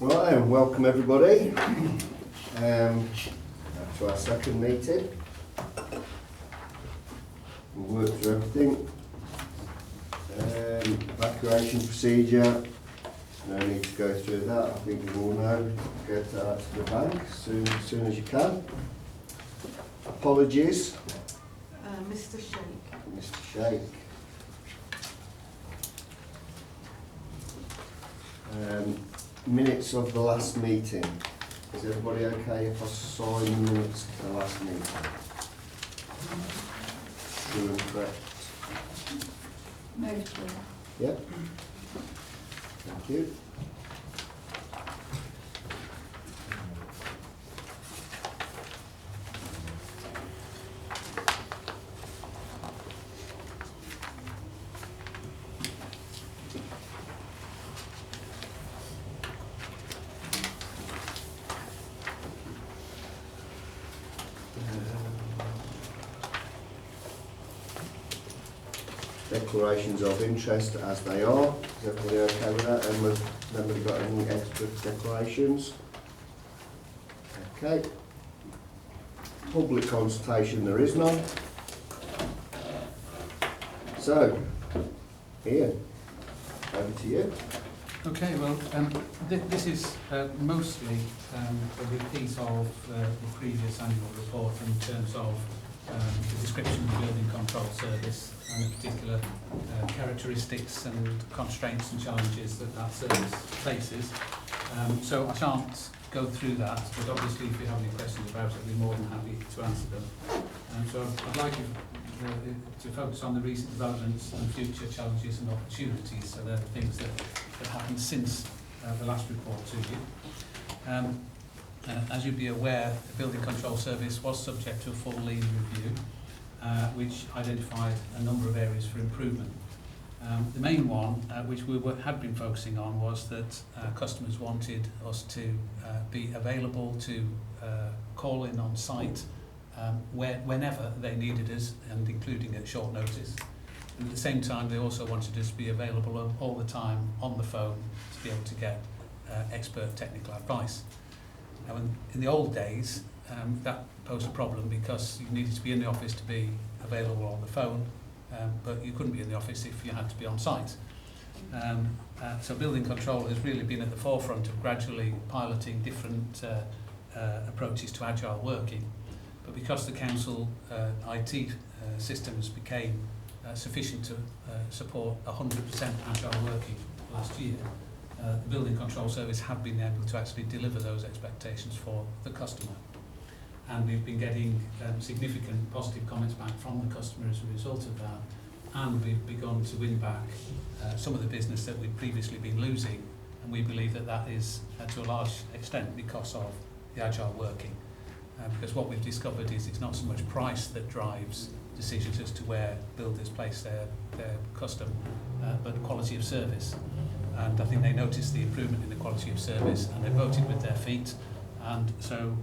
Right, and welcome everybody to our second meeting. We'll work through everything. Evacuation procedure, no need to go through that. I think you all know, get that to the bank as soon as you can. Apologies. Mr. Shake. Mr. Shake. Minutes of the last meeting. Is everybody okay if I sign the minutes of the last meeting? True and correct. Moved to. Yep. Thank you. Declarations of interest as they are. Is everybody okay with that? And has nobody got any extra declarations? Okay. Public consultation, there is none. So, Ian, over to you. Okay, well, this is mostly a repeat of the previous annual report in terms of the description of the building control service and the particular characteristics and constraints and challenges that service faces. So I shan't go through that, but obviously if you have any questions about it, I'll be more than happy to answer them. So I'd like you to focus on the recent developments and future challenges and opportunities. So they're the things that happened since the last report to you. As you'd be aware, the Building Control Service was subject to a full lean review, which identified a number of areas for improvement. The main one, which we had been focusing on, was that customers wanted us to be available to call in on site whenever they needed us, and including at short notice. And at the same time, they also wanted us to be available all the time on the phone to be able to get expert technical advice. Now, in the old days, that posed a problem because you needed to be in the office to be available on the phone, but you couldn't be in the office if you had to be on site. So building control has really been at the forefront of gradually piloting different approaches to agile working. But because the council IT systems became sufficient to support 100% agile working last year, the Building Control Service have been able to actually deliver those expectations for the customer. And we've been getting significant positive comments back from the customer as a result of that. And we've begun to win back some of the business that we've previously been losing. And we believe that that is to a large extent because of the agile working. Because what we've discovered is it's not so much price that drives decisions as to where builders place their custom, but quality of service. And I think they noticed the improvement in the quality of service and they voted with their feet, and so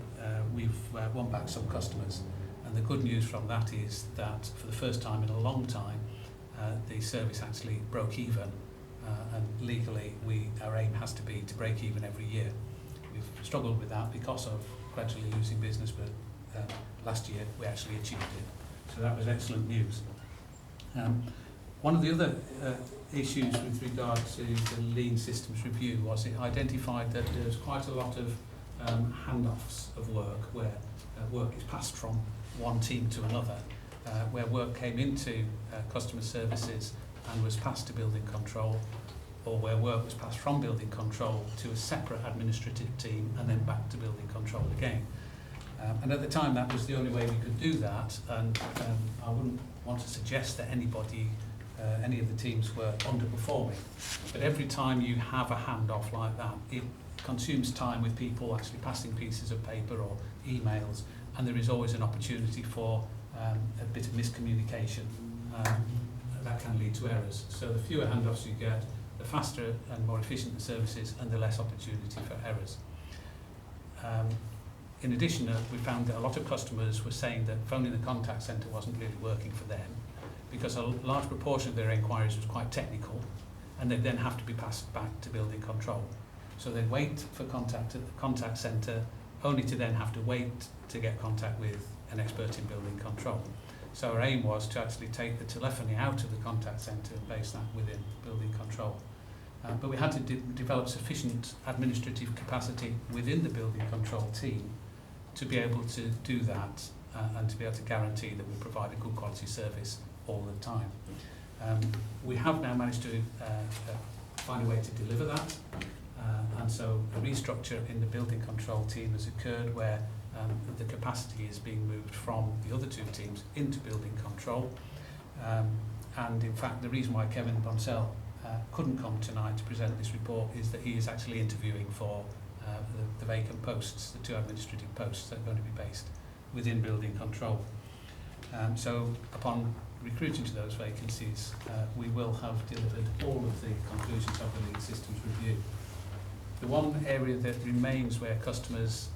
we've won back some customers. And the good news from that is that for the first time in a long time the service actually broke even, and legally our aim has to be to break even every year. We've struggled with that because of gradually losing business, but last year we actually achieved it, so that was excellent news. One of the other issues with regard to the Lean Systems Review was it identified that there's quite a lot of handoffs of work where work is passed from one team to another, where work came into customer services and was passed to building control, or where work was passed from building control to a separate administrative team and then back to building control again. And at the time that was the only way we could do that, and I wouldn't want to suggest that any of the teams were underperforming. But every time you have a handoff like that, it consumes time with people actually passing pieces of paper or emails, and there is always an opportunity for a bit of miscommunication that can lead to errors. So the fewer handoffs you get, the faster and more efficient the services, and the less opportunity for errors. In addition, we found that a lot of customers were saying that phoning the contact centre wasn't really working for them, because a large proportion of their inquiries was quite technical, and they then have to be passed back to building control. So they wait for contact at the contact centre, only to then have to wait to get contact with an expert in building control. So our aim was to actually take the telephony out of the contact centre and base that within building control. But we had to develop sufficient administrative capacity within the building control team to be able to do that and to be able to guarantee that we provide a good quality service all the time. We have now managed to find a way to deliver that, and so a restructure in the building control team has occurred where the capacity is being moved from the other two teams into building control. And in fact, the reason why Kevin Bonsell couldn't come tonight to present this report is that he is actually interviewing for the vacant posts, the two administrative posts that are going to be based within building control. So upon recruiting to those vacancies, we will have delivered all of the conclusions of the lead systems review. The one area that remains where customers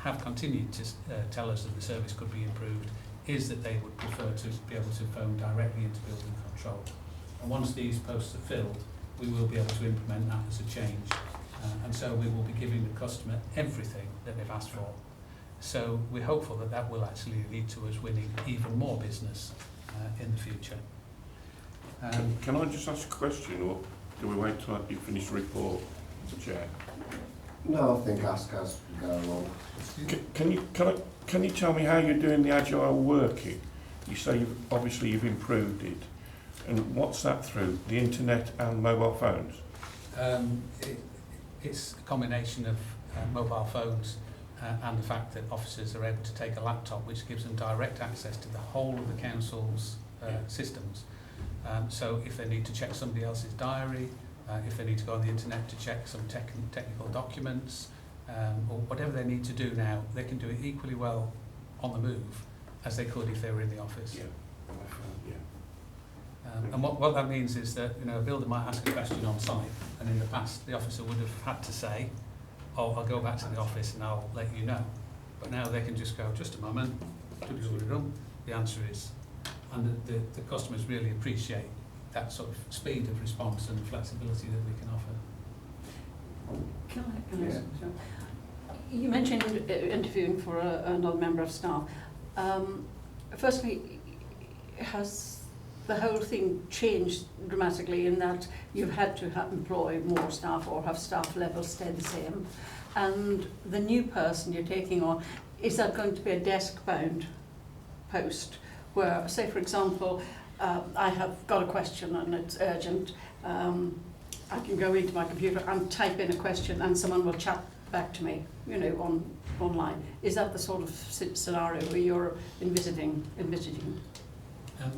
have continued to tell us that the service could be improved is that they would prefer to be able to phone directly into building control. And once these posts are filled, we will be able to implement that as a change. And so we will be giving the customer everything that they've asked for. So we're hopeful that that will actually lead to us winning even more business in the future. Can I just ask a question, or do we wait till you finish the report, Chair? No, I think ask as we go along. Can you tell me how you're doing the agile working? You say you've improved it, and what's that through? The internet and mobile phones? It's a combination of mobile phones and the fact that officers are able to take a laptop, which gives them direct access to the whole of the council's systems. So if they need to check somebody else's diary, if they need to go on the internet to check some technical documents, or whatever they need to do now, they can do it equally well on the move as they could if they were in the office. Yeah. And what that means is that, you know, a builder might ask a question on site, and in the past the officer would have had to say, oh, I'll go back to the office and I'll let you know. But now they can just go, just a moment, the answer is, and the customers really appreciate that sort of speed of response and flexibility that we can offer. Can I ask, sure. You mentioned interviewing for another member of staff. Firstly, has the whole thing changed dramatically in that you've had to employ more staff or have staff levels stay the same? And the new person you're taking on, is that going to be a desk-bound post where, say for example, I have got a question and it's urgent, I can go into my computer and type in a question and someone will chat back to me, you know, online. Is that the sort of scenario where you're envisaging?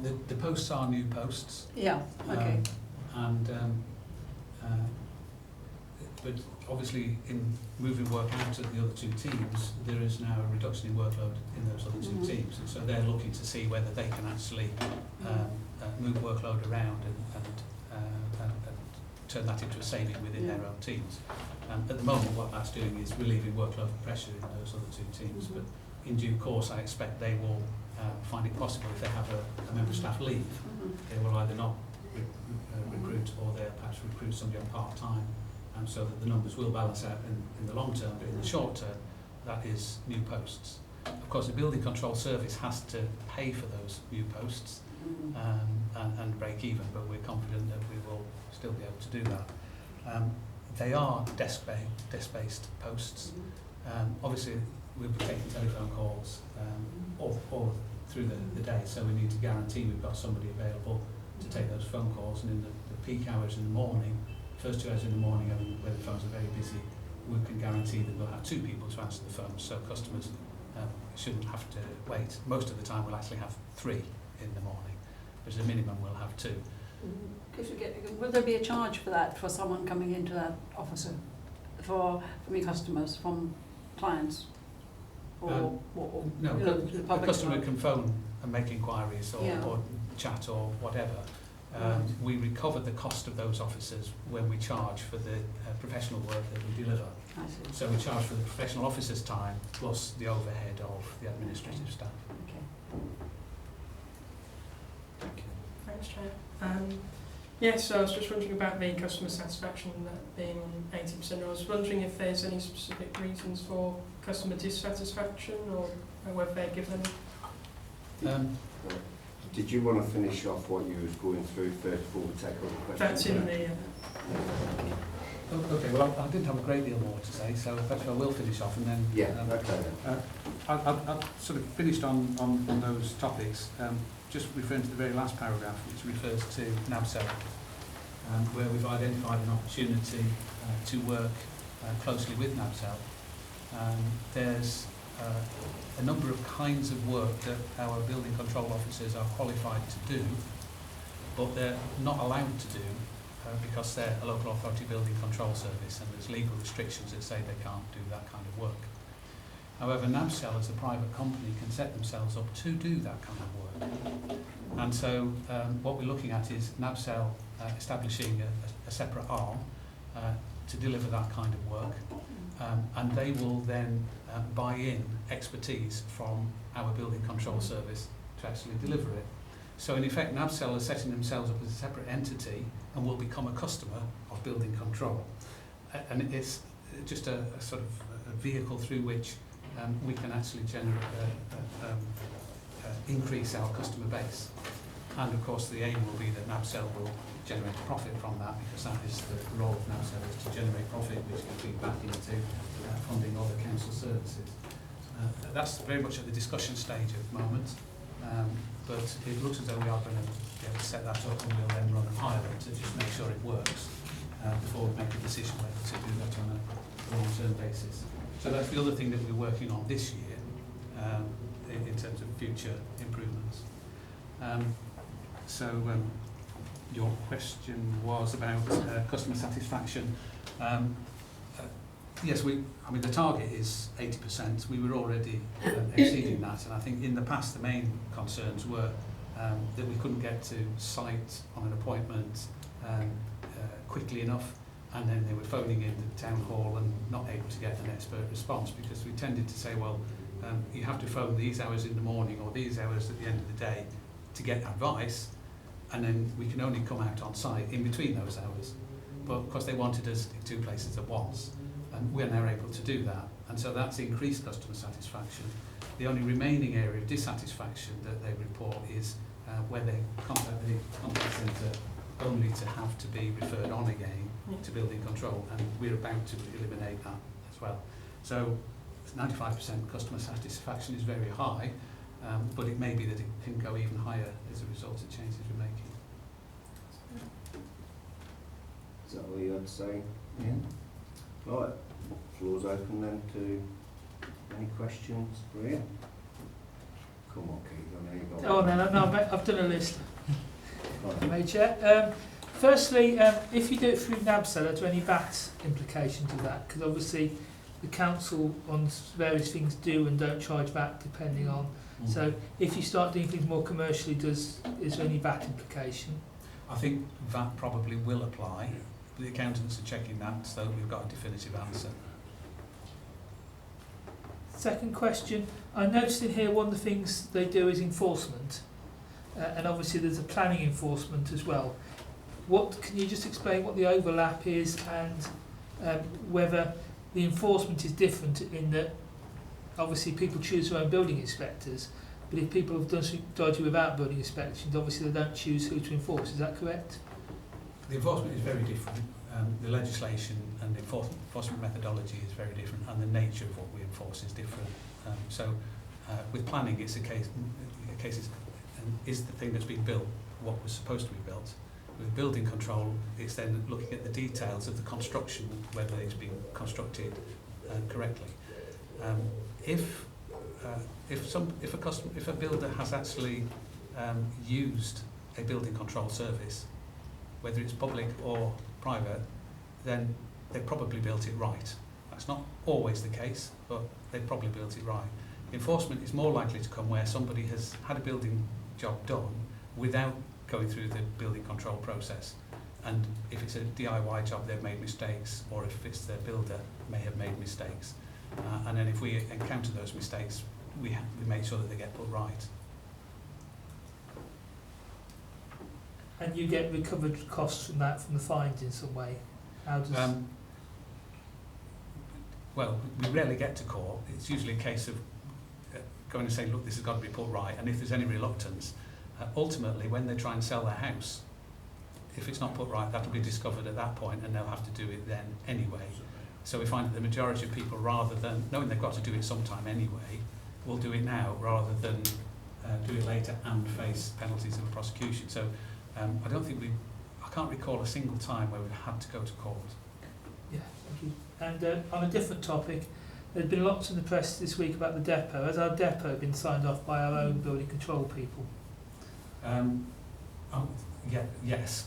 The posts are new posts. Yeah, okay. But obviously in moving work out of the other two teams, there is now a reduction in workload in those other two teams, and so they're looking to see whether they can actually move workload around and turn that into a saving within their own teams. At the moment, what that's doing is relieving workload pressure in those other two teams, but in due course I expect they will find it possible if they have a member of staff leave, they will either not recruit or they'll perhaps recruit somebody on part-time, so that the numbers will balance out in the long term, but in the short term that is new posts. Of course the building control service has to pay for those new posts and break even, but we're confident that we will still be able to do that. They are desk-based posts. Obviously we'll be taking telephone calls all through the day, so we need to guarantee we've got somebody available to take those phone calls, and in the peak hours in the morning, first 2 hours in the morning where the phones are very busy, we can guarantee that we'll have 2 people to answer the phone, so customers shouldn't have to wait. Most of the time we'll actually have 3 in the morning, but as a minimum we'll have 2. Will there be a charge for that, for someone coming into that officer, from your customers, from clients? Or no, you know, the a customer can phone and make inquiries or chat or whatever. We recover the cost of those officers when we charge for the professional work that we deliver. I see. So we charge for the professional officers' time plus the overhead of the administrative staff. Okay. Thanks, Chair. Yes, so I was just wondering about the customer satisfaction that being on 80%. I was wondering if there's any specific reasons for customer dissatisfaction or whether they're given. Did you want to finish off what you was going through first before we take all the questions? That's in the. Okay, well, I didn't have a great deal more to say, so perhaps I will finish off and then... Yeah, okay. I've sort of finished on those topics, just referring to the very last paragraph, which refers to NABCEL, where we've identified an opportunity to work closely with NABCEL. There's a number of kinds of work that our building control officers are qualified to do, but they're not allowed to do because they're a local authority building control service, and there's legal restrictions that say they can't do that kind of work. However, NABCEL as a private company can set themselves up to do that kind of work. And so what we're looking at is NABCEL establishing a separate arm to deliver that kind of work, and they will then buy in expertise from our building control service to actually deliver it. So in effect, NABCEL are setting themselves up as a separate entity and will become a customer of building control. And it's just a sort of a vehicle through which we can actually generate, increase our customer base. And of course the aim will be that NABCEL will generate a profit from that, because that is the role of NABCEL, is to generate profit which can feed back into funding other council services. That's very much at the discussion stage at the moment. But it looks as though we are going to be able to set that up, and we'll then run a pilot to just make sure it works before we make a decision whether to do that on a long-term basis. So that's the other thing that we're working on this year in terms of future improvements. Your question was about customer satisfaction. Yes, the target is 80%. We were already exceeding that, and I think in the past the main concerns were that we couldn't get to site on an appointment quickly enough, and then they were phoning in the town hall and not able to get an expert response, because we tended to say, well, you have to phone these hours in the morning or these hours at the end of the day to get advice, and then we can only come out on site in between those hours. But of course they wanted us in two places at once, and we're now able to do that, and so that's increased customer satisfaction. The only remaining area of dissatisfaction that they report is where they contact the contact centre only to have to be referred on again to building control, and we're about to eliminate that as well. So 95% customer satisfaction is very high, but it may be that it can go even higher as a result of changes we're making. Is that all you had to say? Yeah. Right, floor's open then to any questions for Ian? Come on, Keith, I know you've got Oh, no, I've done a list. Right. Major. Firstly, if you do it through NABCEL, are there any VAT implications of that? Because obviously the council on various things do and don't charge VAT depending on. So if you start doing things more commercially, is there any VAT implication? I think VAT probably will apply. The accountants are checking that, so we've got a definitive answer. Second question, I noticed in here one of the things they do is enforcement, and obviously there's a planning enforcement as well. Can you just explain what the overlap is, and whether the enforcement is different in that obviously people choose their own building inspectors, but if people have done something dodgy without building inspections, obviously they don't choose who to enforce. Is that correct? The enforcement is very different. The legislation and the enforcement methodology is very different, and the nature of what we enforce is different. With planning, it's a case is the thing that's been built what was supposed to be built. With building control, it's then looking at the details of the construction, whether it's been constructed correctly. If a builder has actually used a building control service, whether it's public or private, then they probably built it right. That's not always the case, but they probably built it right. Enforcement is more likely to come where somebody has had a building job done without going through the building control process. And if it's a DIY job, they've made mistakes, or if it's their builder, may have made mistakes. And then if we encounter those mistakes, we make sure that they get put right. And you get recovered costs from that, from the fines in some way? How does... Well, we rarely get to court. It's usually a case of going and saying, look, this has got to be put right, and if there's any reluctance, ultimately, when they try and sell their house, if it's not put right, that'll be discovered at that point, and they'll have to do it then anyway. So we find that the majority of people, rather than knowing they've got to do it sometime anyway, will do it now rather than do it later and face penalties of a prosecution. So I don't think I can't recall a single time where we've had to go to court. Yeah, thank you. And on a different topic, there's been lots in the press this week about the depot. Has our depot been signed off by our own building control people? Yes.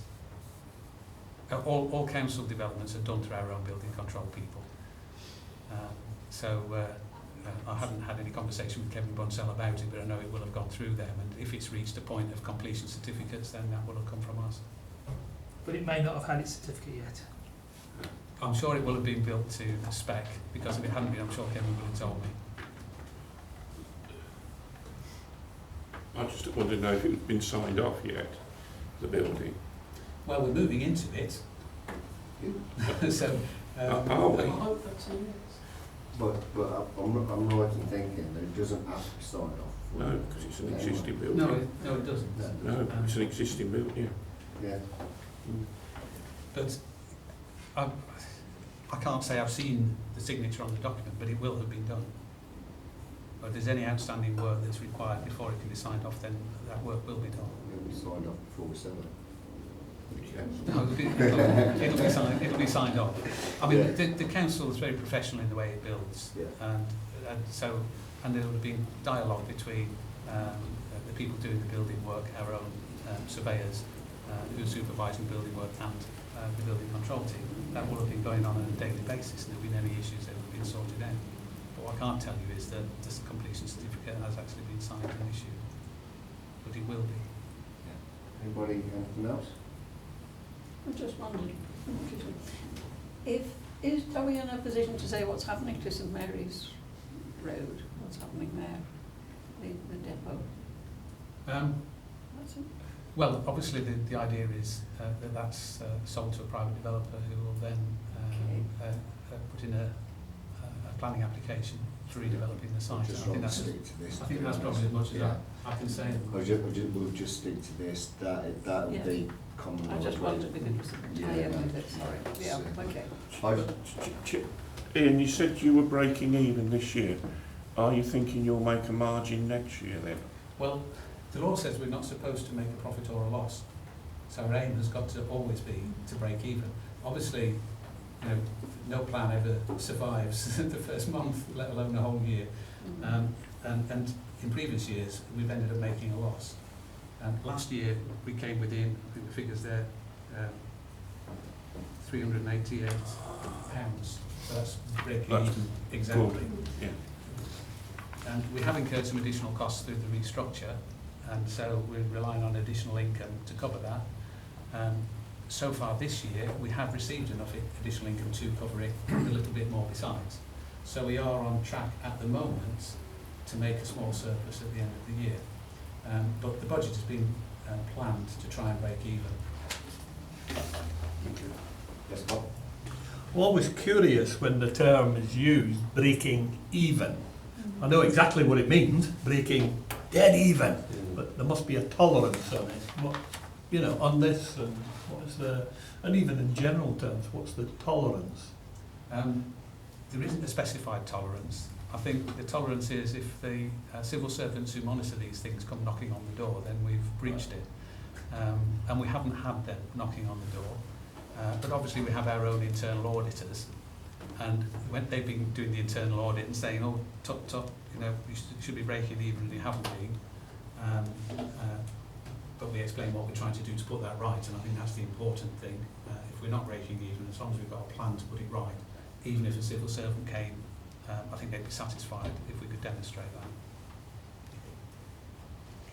All council developments are done through our own building control people. I haven't had any conversation with Kevin Bunsell about it, but I know it will have gone through them, and if it's reached a point of completion certificates, then that will have come from us. But it may not have had its certificate yet. I'm sure it will have been built to spec, because if it hadn't been, I'm sure Kevin would have told me. I just wanted to know if it had been signed off yet, the building. Well, we're moving into it. So, are we? I hope that's a yes. But I'm right in thinking that it doesn't have to be signed off. No, because it's an existing building. No, it doesn't. No, it's an existing building, yeah. Yeah. But I can't say I've seen the signature on the document, but it will have been done. But if there's any outstanding work that's required before it can be signed off, then that work will be done. It'll be signed off before we sell it. No, it'll be signed off. I mean, the council is very professional in the way it builds, Yeah. and there would have been dialogue between the people doing the building work, our own surveyors who are supervising building work, and the building control team. That will have been going on a daily basis, and there have been any issues that have been sorted out. But what I can't tell you is that the completion certificate has actually been signed and issued, but it will be. Anybody, anything else? I just wondered, are we in a position to say what's happening to St Mary's Road? What's happening there? The depot? That's it. Well, obviously the idea is that's sold to a private developer who will then put in a planning application for redeveloping the site. Just I think that's probably as much as I can say. We'll just stick to this. That would be common. I just wondered if it was tie in with it, sorry. Yeah, okay. Ian, you said you were breaking even this year. Are you thinking you'll make a margin next year then? Well, the law says we're not supposed to make a profit or a loss. So our aim has got to always be to break even. Obviously, no plan ever survives the first month, let alone the whole year. And in previous years, we've ended up making a loss. Last year, we came within, I think the figures there, £388. So that's breaking even exactly. Yeah. And we have incurred some additional costs through the restructure, and so we're relying on additional income to cover that. So far this year, we have received enough additional income to cover it, a little bit more besides. So we are on track at the moment to make a small surplus at the end of the year. But the budget has been planned to try and break even. Yes, Bob? I'm always curious when the term is used, breaking even. I know exactly what it means, breaking dead even, but there must be a tolerance on it. What, on this, and what is and even in general terms, what's the tolerance? There isn't a specified tolerance. I think the tolerance is if the civil servants who monitor these things come knocking on the door, then we've breached it. And we haven't had them knocking on the door. But obviously we have our own internal auditors, and when they've been doing the internal audit and saying, oh, tut, you should be breaking even, and you haven't been. But we explain what we're trying to do to put that right, and I think that's the important thing. If we're not breaking even, as long as we've got a plan to put it right, even if a civil servant came, I think they'd be satisfied if we could demonstrate that.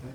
Okay.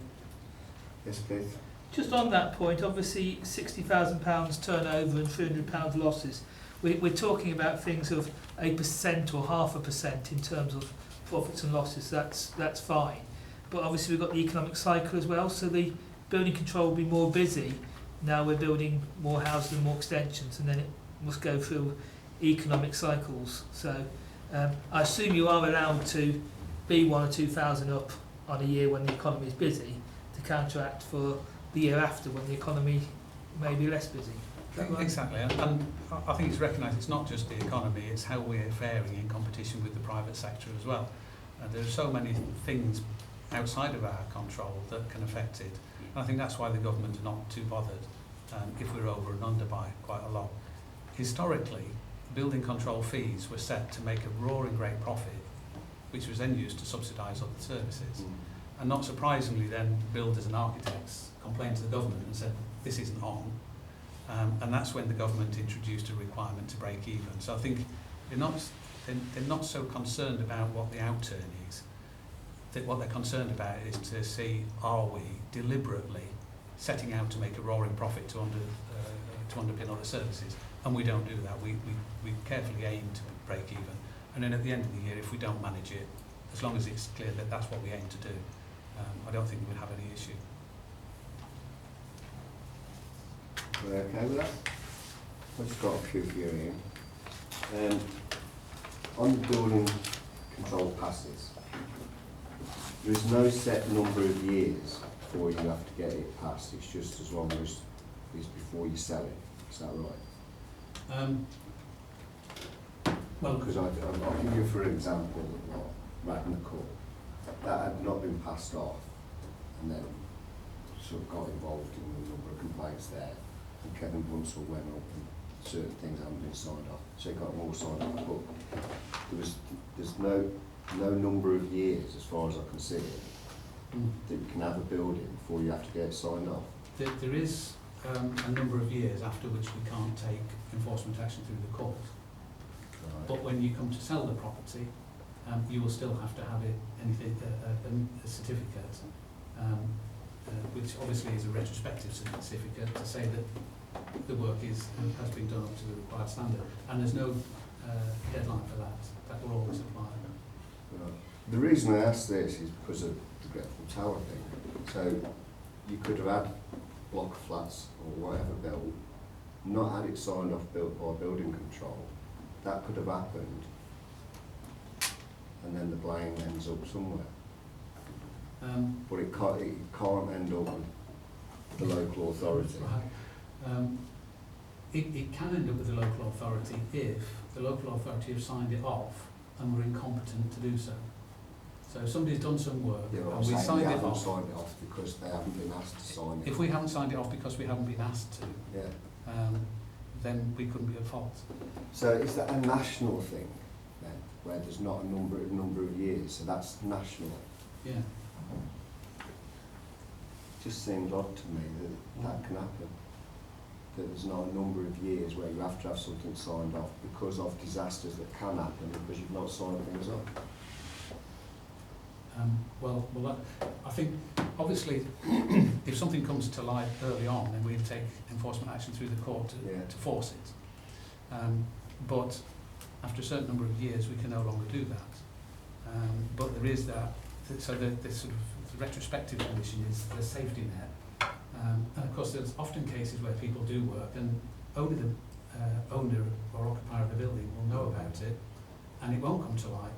Yes, Keith? Just on that point, obviously £60,000 turnover and £300 losses. We're talking about things of 1% or 0.5% in terms of profits and losses. That's fine. But obviously we've got the economic cycle as well, so the building control will be more busy. now we're building more houses and more extensions, and then it must go through economic cycles. So I assume you are allowed to be 1,000 or 2,000 up on a year when the economy is busy to counteract for the year after when the economy may be less busy. Is that right? Exactly, and I think it's recognised it's not just the economy, it's how we're faring in competition with the private sector as well. There are so many things outside of our control that can affect it, and I think that's why the government are not too bothered if we're over and under by quite a lot. Historically, building control fees were set to make a roaring great profit, which was then used to subsidise other services. And not surprisingly then, builders and architects complained to the government and said, this isn't on. And that's when the government introduced a requirement to break even. So I think they're not so concerned about what the outturn is. What they're concerned about is to see, are we deliberately setting out to make a roaring profit to underpin other services? And we don't do that. We carefully aim to break even. And then at the end of the year, if we don't manage it, as long as it's clear that that's what we aim to do, I don't think we would have any issue. Are we okay with that? I've just got a few for you here. On the building control passes, there is no set number of years before you have to get it passed. It's just as long as it's before you sell it. Is that right? Well, Because I'll give you, for example, Magna Court. That had not been passed off, and then sort of got involved in a number of complaints there. And Kevin Bunsell went up and certain things hadn't been signed off, so he got them all signed off. But there's no number of years, as far as I can see it, that you can have a building before you have to get it signed off. there is a number of years after which we can't take enforcement action through the court. Right. But when you come to sell the property, you will still have to have it, a certificate, which obviously is a retrospective certificate to say that the work has been done up to the required standard. And there's no deadline for that. That will always apply. Right. The reason I asked this is because of the Gretful Tower thing. So you could have had block of flats or whatever built, not had it signed off built by building control. That could have happened, and then the blame ends up somewhere. But it can't end up with the local authority. Right. It can end up with the local authority if the local authority have signed it off and were incompetent to do so. So if somebody's done some work Yeah, and I'm we saying signed they it haven't off, signed it off because they haven't been asked to sign it. if we haven't signed it off because we haven't been asked to, Yeah. then we couldn't be at fault. So is that a national thing then, where there's not a number of years? So that's national. Yeah. Just seems odd to me that can happen. That there's not a number of years where you have to have something signed off because of disasters that can happen because you've not signed things off. I think obviously if something comes to light early on, then we'd take enforcement action through the court to force it. But after a certain number of years, we can no longer do that. But there is that, so the sort of the retrospective condition is the safety net. And of course, there's often cases where people do work, and only the owner or occupier of the building will know about it, and it won't come to light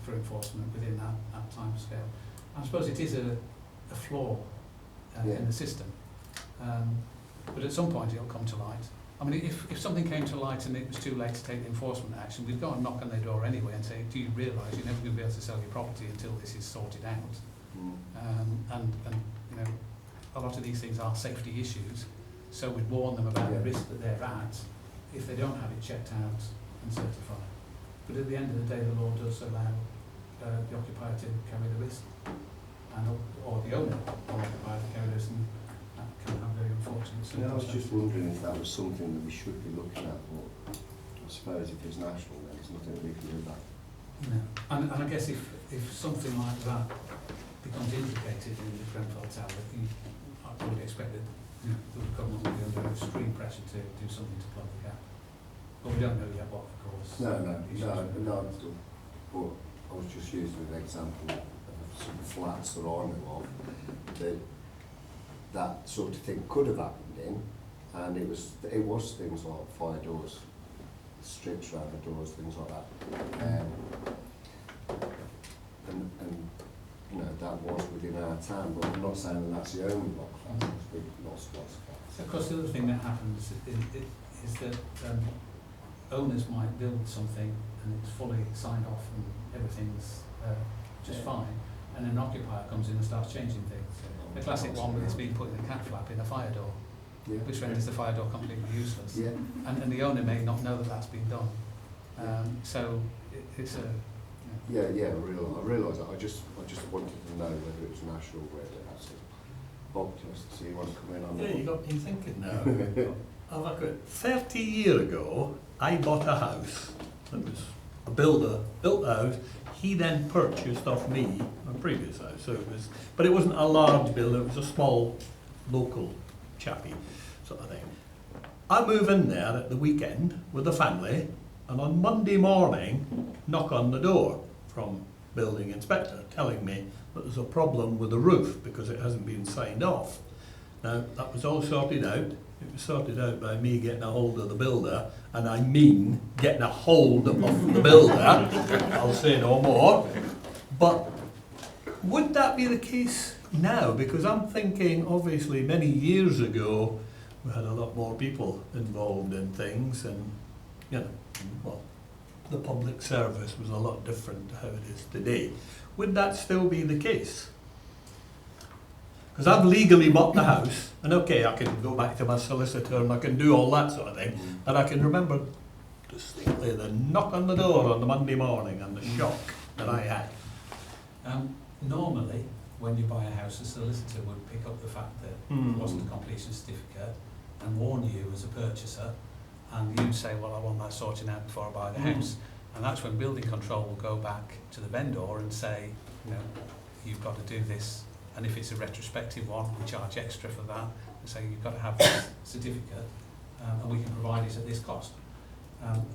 for enforcement within that time scale. I suppose it is a flaw in the system, but at some point it'll come to light. I mean, if something came to light and it was too late to take the enforcement action, we'd go and knock on their door anyway and say, do you realise you're never going to be able to sell your property until this is sorted out? And you know, a lot of these things are safety issues, so we'd warn them about the risk that they're at if they don't have it checked out and certified. But at the end of the day, the law does allow the occupier to carry the risk, or the owner or occupier to carry the risk, and that can have very unfortunate circumstances. Yeah, I was just wondering if that was something that we should be looking at, but I suppose if it's national, then there's nothing we can do about it. No. And I guess if something like that becomes implicated in the Grenfell Tower, I would expect that the government will be under extreme pressure to do something to plug the gap. But we don't know yet what, of course. No, but I was just using an example of some flats that I know of, that sort of thing could have happened, in, and it was things like fire doors, strips around the doors, things like that. And you know, that was within our town, but I'm not saying that that's the only block of flats. We've lost lots of flats. So of course the other thing that happens is that owners might build something and it's fully signed off and everything's just fine, and an occupier comes in and starts changing things. The classic one is being put in a cat flap in a fire door, which renders the fire door completely useless. Yeah. And the owner may not know that that's been done. So it's a... Yeah, I realise that. I just wanted to know whether it was national, whether that's a Bob, so you want to come in on Yeah, that? you got me thinking now. Have a quick. 30 years ago, I bought a house. It was a builder built a house. He then purchased off me my previous house. So it was, but it wasn't a large builder. It was a small, local chappy sort of thing. I move in there at the weekend with the family, and on Monday morning, knock on the door from building inspector telling me that there's a problem with the roof because it hasn't been signed off. Now, that was all sorted out. It was sorted out by me getting a hold of the builder, and I mean getting a hold of the builder. I'll say no more. But would that be the case now? Because I'm thinking, obviously, many years ago, we had a lot more people involved in things, and, you know, well, the public service was a lot different to how it is today. Would that still be the case? Because I've legally bought the house, and okay, I can go back to my solicitor and I can do all that sort of thing, and I can remember distinctly the knock on the door on the Monday morning and the shock that I had. Normally, when you buy a house, a solicitor would pick up the fact that there wasn't a completion certificate and warn you as a purchaser, and you'd say, well, I want that sorting out before I buy the house. And that's when building control will go back to the vendor and say, you know, you've got to do this. And if it's a retrospective one, we charge extra for that. And say, you've got to have this certificate, and we can provide it at this cost.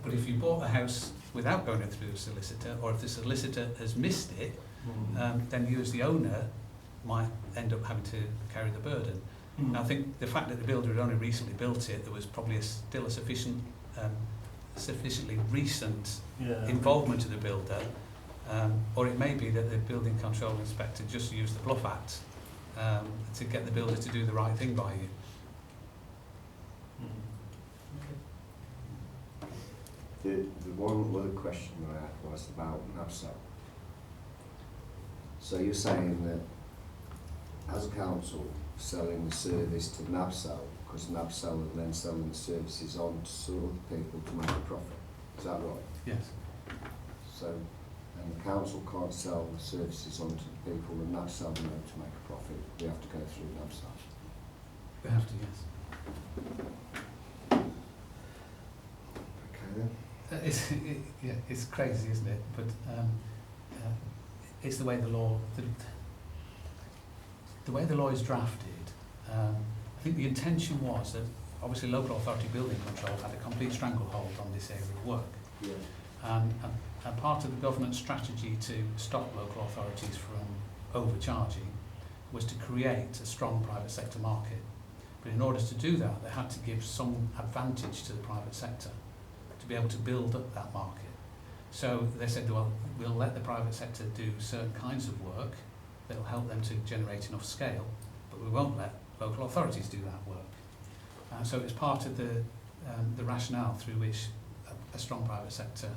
But if you bought a house without going through a solicitor, or if the solicitor has missed it, then you as the owner might end up having to carry the burden. Now, I think the fact that the builder had only recently built it, there was probably still a sufficiently recent involvement of the builder, or it may be that the building control inspector just used the Bluff Act to get the builder to do the right thing by you. The one other question that I had was about NABSO. So you're saying that as a council, selling the service to NABSO, because NABSO are then selling the services on to other people to make a profit. Is that right? Yes. So, and the council can't sell the services on to the people that NABSO know to make a profit. We have to go through NABSO. They have to, yes. Okay then. It's crazy, isn't it? But it's the way the law is drafted. I think the intention was that obviously local authority building control had a complete stranglehold on this area of work. Yeah. And part of the government strategy to stop local authorities from overcharging was to create a strong private sector market. But in order to do that, they had to give some advantage to the private sector to be able to build up that market. So they said, well, we'll let the private sector do certain kinds of work that will help them to generate enough scale, but we won't let local authorities do that work. So it's part of the rationale through which a strong private sector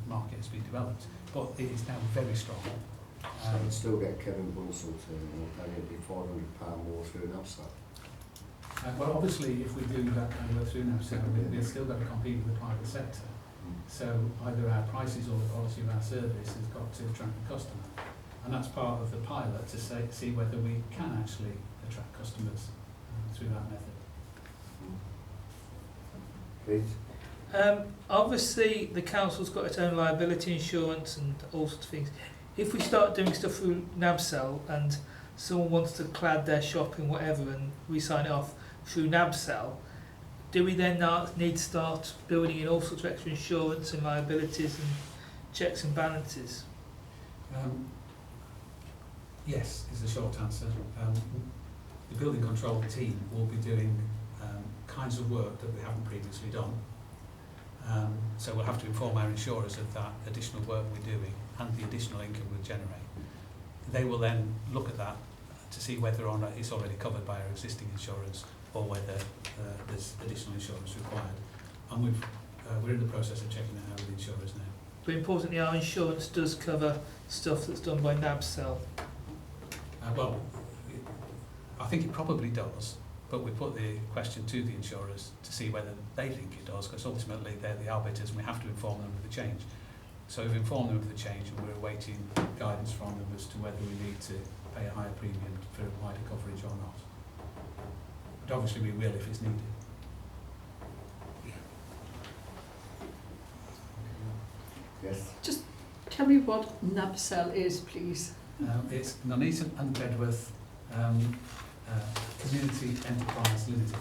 market has been developed. But it is now very strong. So I'd still get Kevin Bunsell to, and it'd be £400 more through NABSO. Well, obviously, if we do that and go through now, so we've still got to compete with the private sector. So either our prices or the quality of our service has got to attract the customer. And that's part of the pilot to see whether we can actually attract customers through that method. Keith? Obviously, the council's got its own liability insurance and all sorts of things. If we start doing stuff through NABSL and someone wants to clad their shop in whatever and we sign it off through NABSL, do we then need to start building in all sorts of extra insurance and liabilities and checks and balances? Yes, is the short answer. the building control team will be doing kinds of work that we haven't previously done. So we'll have to inform our insurers of that additional work we're doing and the additional income we'll generate. They will then look at that to see whether or not it's already covered by our existing insurance or whether there's additional insurance required. And we're in the process of checking that out with insurers now. But importantly, our insurance does cover stuff that's done by NABCEL. Well, I think it probably does, but we put the question to the insurers to see whether they think it does, because ultimately they're the arbiters and we have to inform them of the change. So we've informed them of the change and we're awaiting guidance from them as to whether we need to pay a higher premium for wider coverage or not. But obviously we will if it's needed. Yes. Just tell me what NABCEL is, please. It's Nuneaton and Bedworth Community Enterprise Limited.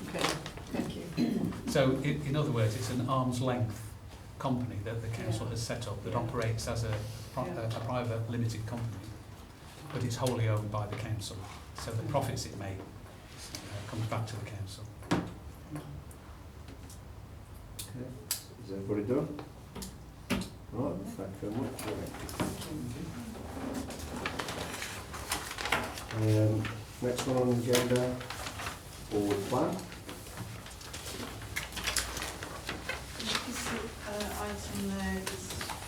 Okay, thank you. So in other words, it's an arm's length company that the council has set up that operates as a private limited company, but it's wholly owned by the council. So the profits it makes comes back to the council. Is everybody done? Right, thank you very much. Next one on the agenda, board plan. This item there is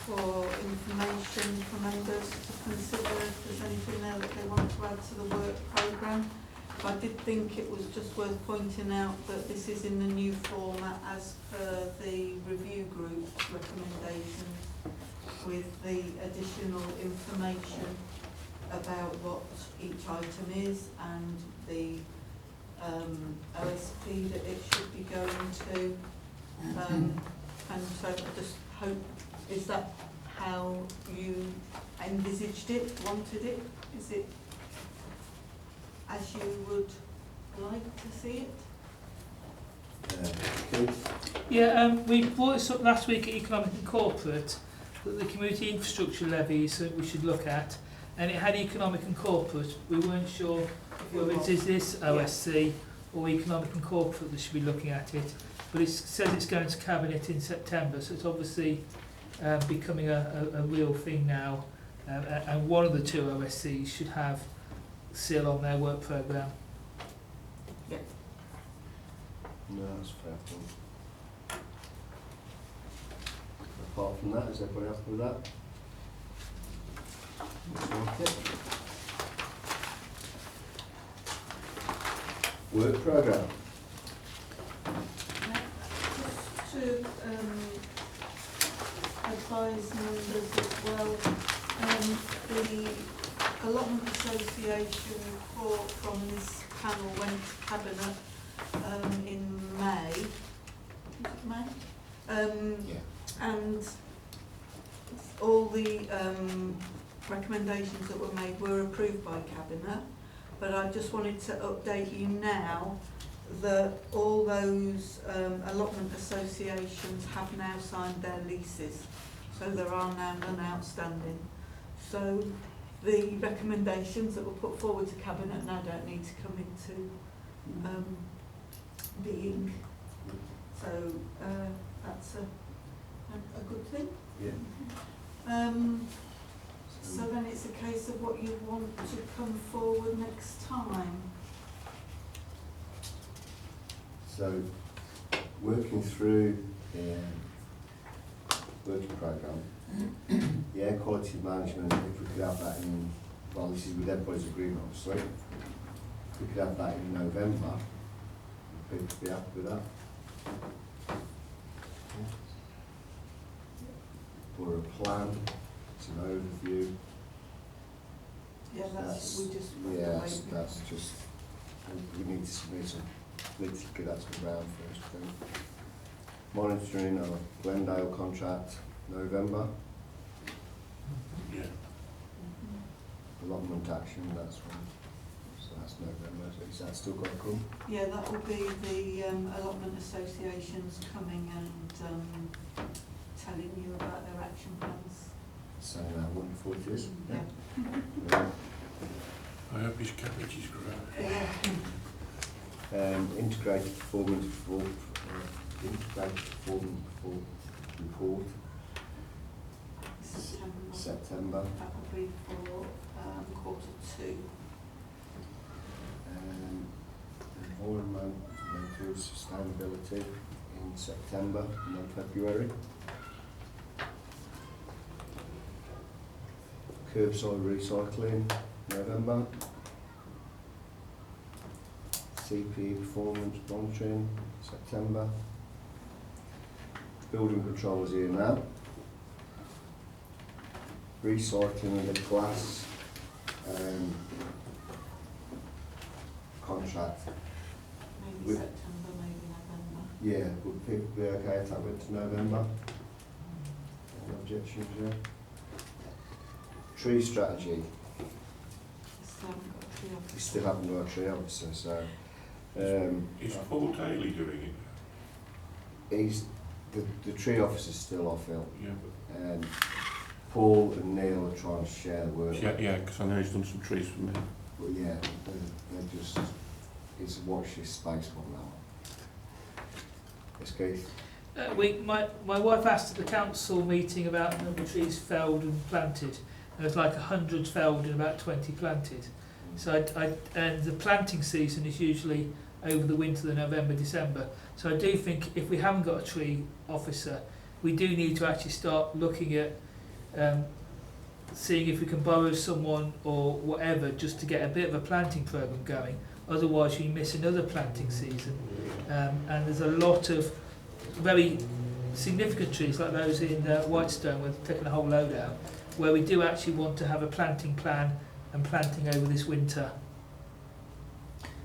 for information for members to consider if there's anything there that they want to add to the work programme. I did think it was just worth pointing out that this is in the new format as per the review group's recommendations, with the additional information about what each item is and the OSP that it should be going to. And so I just hope, is that how you envisaged it, wanted it? Is it as you would like to see it? Keith? Yeah, we brought this up last week at Economic and Corporate, that the community infrastructure levy is something we should look at, and it had economic and corporate. We weren't sure whether it is this OSC or economic and corporate that should be looking at it, but it says it's going to Cabinet in September, so it's obviously becoming a real thing now, and one of the two OSCs should have seal on their work programme. No, that's fair point. Apart from that, is everybody happy with that? Okay. Work programme. Just to advise members as well, the Allotment Association report from this panel went to Cabinet in May. Is it May? Yeah. And all the recommendations that were made were approved by Cabinet, but I just wanted to update you now that all those allotment associations have now signed their leases, so there are now none outstanding. So the recommendations that were put forward to Cabinet now don't need to come into being. So that's a good thing. Yeah. So then it's a case of what you want to come forward next time. So, working through the working programme, the air quality management, if we could have that in, well, this is with everybody's agreement obviously, if we could have that in November, would people be happy with that? Or a plan, it's an overview. Yeah, that's, we just want to Yes, wait. that's just, we need to submit some, need to get that to the ground first, I think. Monitoring our Glendale contract, November. Yeah. Allotment action, that's one. So that's November, so is that still got to come? Yeah, that will be the allotment associations coming and telling you about their action plans. Saying how wonderful it is. Yeah. Yeah. I hope his cabbages grow. Integrated performance report, report, September. That will be for Q2. Environmental sustainability in September and then February. Curbside recycling, November. CPE performance monitoring, September. Building control is here now. Recycling of the glass contract. Maybe With- September, maybe November. Yeah, would people be okay if that went to November? Any objections, yeah? Tree strategy, Still haven't got a tree we officer. still haven't got a tree officer, so Is Paul Daly doing it? he's, the tree officer's still off ill. Yeah, Paul and Neil are trying to share the work. yeah, because I know he's done some trees for me. But yeah, they're just, it's a watch this space one now. Yes, Keith? My wife asked at the council meeting about the number of trees felled and planted. There was like 100 felled and about 20 planted. So and the planting season is usually over the winter, the November, December. So I do think if we haven't got a tree officer, we do need to actually start looking at seeing if we can borrow someone or whatever just to get a bit of a planting programme going. Otherwise you miss another planting season. And there's a lot of very significant trees like those in Whitestone where they're taking a whole load out, where we do actually want to have a planting plan and planting over this winter.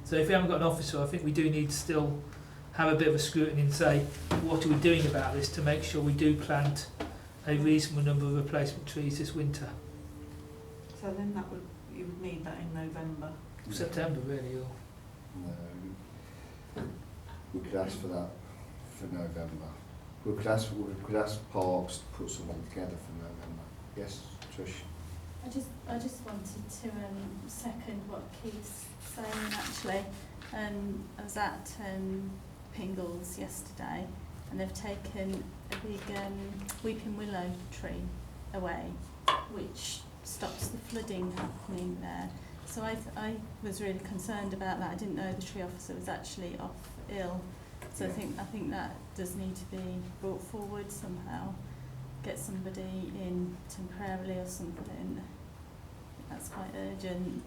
So if we haven't got an officer, I think we do need to still have a bit of a scrutiny and say, what are we doing about this to make sure we do plant a reasonable number of replacement trees this winter? So then that would, you would need that in November. September really, or No, we could ask for that for November. We could ask Parks to put something together for November. Yes, Trish? I just wanted to second what Keith's saying actually. I was at Pingles yesterday and they've taken a big weeping willow tree away, which stops the flooding happening there. So I was really concerned about that. I didn't know the tree officer was actually off ill. So Yeah. I think that does need to be brought forward somehow. Get somebody in temporarily or something. That's quite urgent.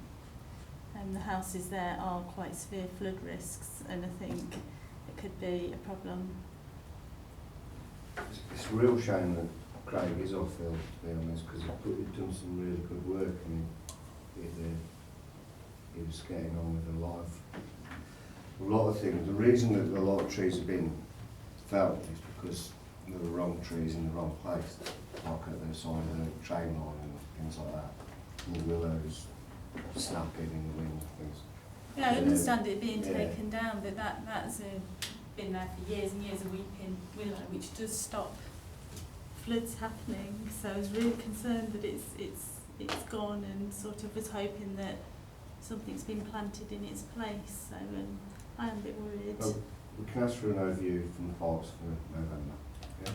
And the houses there are quite severe flood risks, and I think it could be a problem. It's a real shame that Craig is off ill, to be honest, because he'd done some really good work and he was getting on with a lot of things. The reason that a lot of trees have been felled is because there were wrong trees in the wrong place, like at the side of the train line and things like that. And the willows snapping in the wind and things. Yeah, I understand it being Yeah. taken down, but that's been there for years and years, a weeping willow, which does stop floods happening. So I was really concerned that it's gone, and sort of was hoping that something's been planted in its place. So I am a bit worried. Well, we can ask for an overview from the Parks for November. Yeah?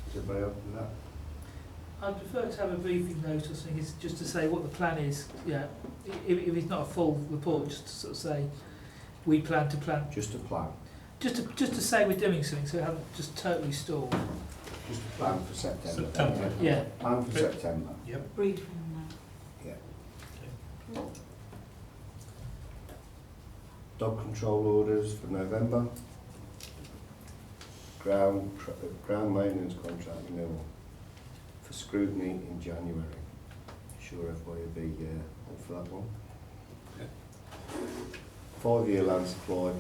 Is everybody up with that? I'd prefer to have a briefing note or something, just to say what the plan is. Yeah, if it's not a full report, just to sort of say we plan to plant. Just a plan. Just to say we're doing something, so we haven't just totally stalled. Just a plan for September. September. Yeah. Plan for September. Yep. Briefing on Yeah. Dog control orders for November. Ground maintenance contract renewal for Scrutiny in January. Sure everybody will be up for that one. Yeah. 5-year land supply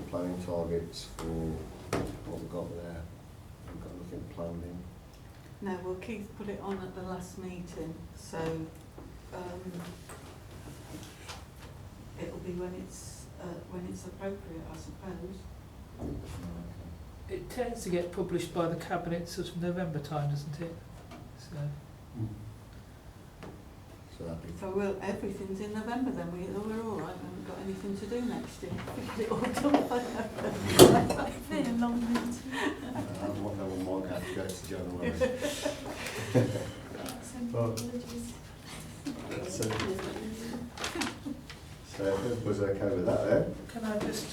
planning targets for what we've got there. We've got nothing planned in. No, well, Keith put it on at the last meeting, so it'll be when it's appropriate, I suppose. It tends to get published by the Cabinet sort of November time, doesn't it? So, So that'd be So everything's in November then, we're all right, we haven't got anything to do next year. We get it all done by November. It's been a long winter. I want no one might have to go to January. Some apologies. So everybody's okay with that then? can I just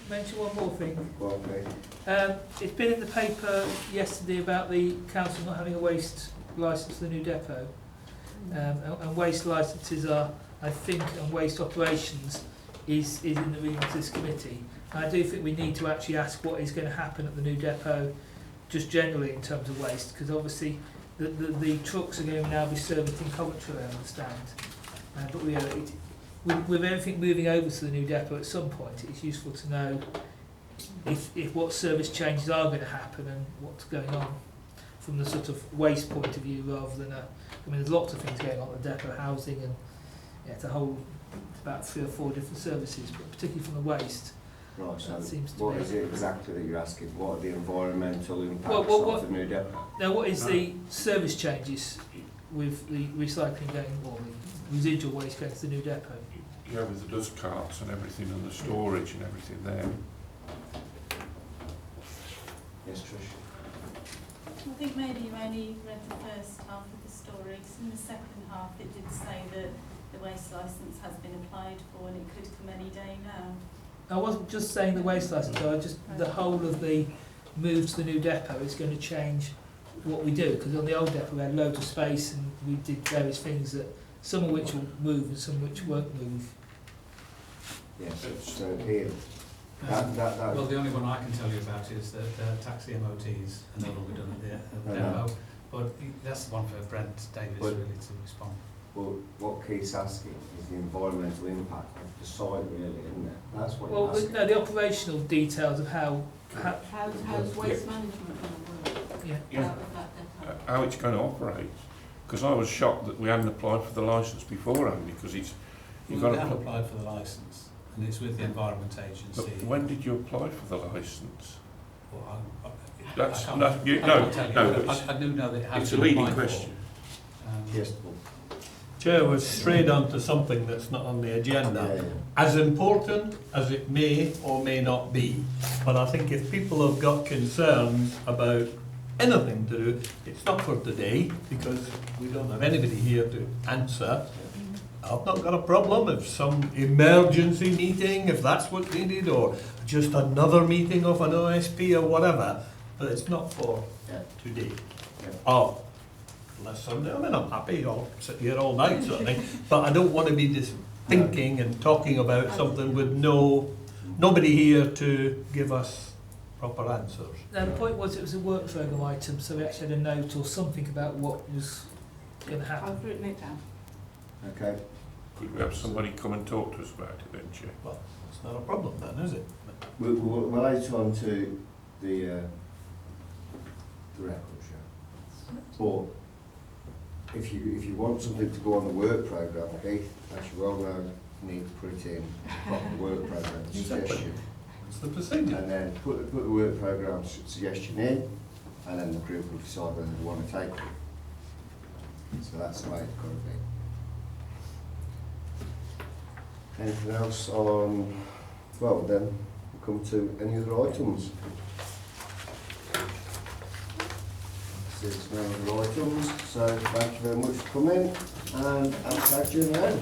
mention one more thing? Well, okay. It's been in the paper yesterday about the council not having a waste licence for the new depot. And waste licences are, I think, and waste operations is in the remit of this committee. And I do think we need to actually ask what is going to happen at the new depot, just generally in terms of waste, because obviously the trucks are going to now be serviced in Coventry, I understand. But with everything moving over to the new depot at some point, it's useful to know if what service changes are going to happen and what's going on from the sort of waste point of view, rather than I mean, there's lots of things going on at the depot, housing, and it's about 3 or 4 different services, but particularly from the waste. Right, so That seems to what be- is it exactly that you're asking? What are the environmental impacts Well, of the new depot? Now, what is the service changes with the recycling going, or the residual waste going to the new depot? Yeah, with the dust carts and everything and the storage and everything there. Yes, Trish? I think maybe you only read the first half of the story, 'cause in the second half it did say that the waste licence has been applied for and it could come any day now. I wasn't just saying the waste licence, the whole of the move to the new depot is going to change what we do, because on the old depot we had loads of space and we did various things, that some of which will move and some which won't move. Yes, so here, that, Well, the only one I can tell you about is that taxi MOTs are no longer done at the depot. But that's the one for Brent Davis But- really to respond. well, what Keith's asking is the environmental impact of the site really, isn't it? That's what Well, he's asking. no, the operational details of how How's waste management going to work yeah. out of that depot? How it's going to operate. Because I was shocked that we hadn't applied for the licence beforehand, because it's you've We got have to. applied for the licence, and it's with the Environment Agency. But when did you apply for the licence? Well, That's I can't- no, you, I no, can't tell you, no. but It's, I do know that it has it's a been leading applied for. question. Yes, Paul. Chair, we've strayed on to something that's not on the agenda. Yeah. As important as it may or may not be, but I think if people have got concerns about anything to do, it's not for today, because we don't have anybody here to answer. I've not got a problem if some emergency meeting, if that's what's needed, or just another meeting of an OSP or whatever, but it's not for Yeah. today. Yeah. Oh, unless Sunday, I mean, I'm happy, I'll sit here all night sort of thing, but I don't want to be just thinking and talking about something with nobody here to give us proper answers. Now, the point was it was a work programme item, so we actually had a note or something about what was going to happen. I've written it down. Okay. Could we have somebody come and talk to us about it then, Chair? Well, it's not a problem then, is it? We'll add on to the records, yeah. But if you want something to go on the work programme, Keith, as you well know, you need to put it in the proper work programme Exactly. suggestion. It's the procedure. And then put the work programme suggestion in, and then the group will decide whether they want to take it. So that's the way it's got to be. Anything else on, well then, we'll come to any other items. There's no other items, so thank you very much for coming, and I'll catch you now.